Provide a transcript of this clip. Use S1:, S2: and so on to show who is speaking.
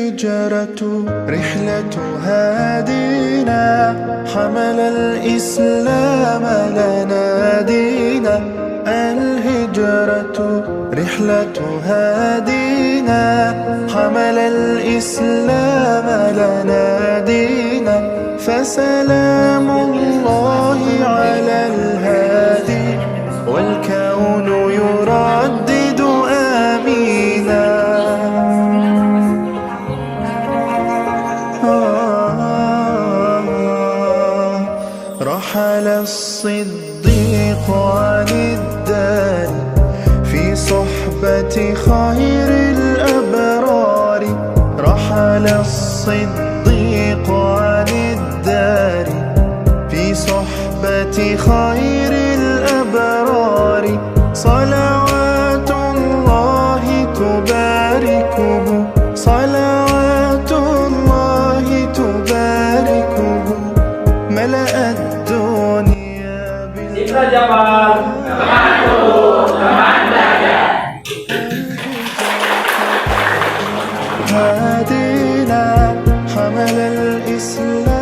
S1: الهجرة رحلة هادينا، حمل الإسلام لنا دينا. الهجرة رحلة هادينا، حمل الإسلام لنا دينا. فسلام الله على الهادي، والكون يردد آمينا. رحل الصديق عن الدار في صحبة خير الأبرار. رحل الصديق عن الدار في صحبة خير الأبرار. صلوات الله تباركه، صلوات الله تباركه. ملأ الدنيا
S2: بالجمال
S1: هادينا، حمل الإسلام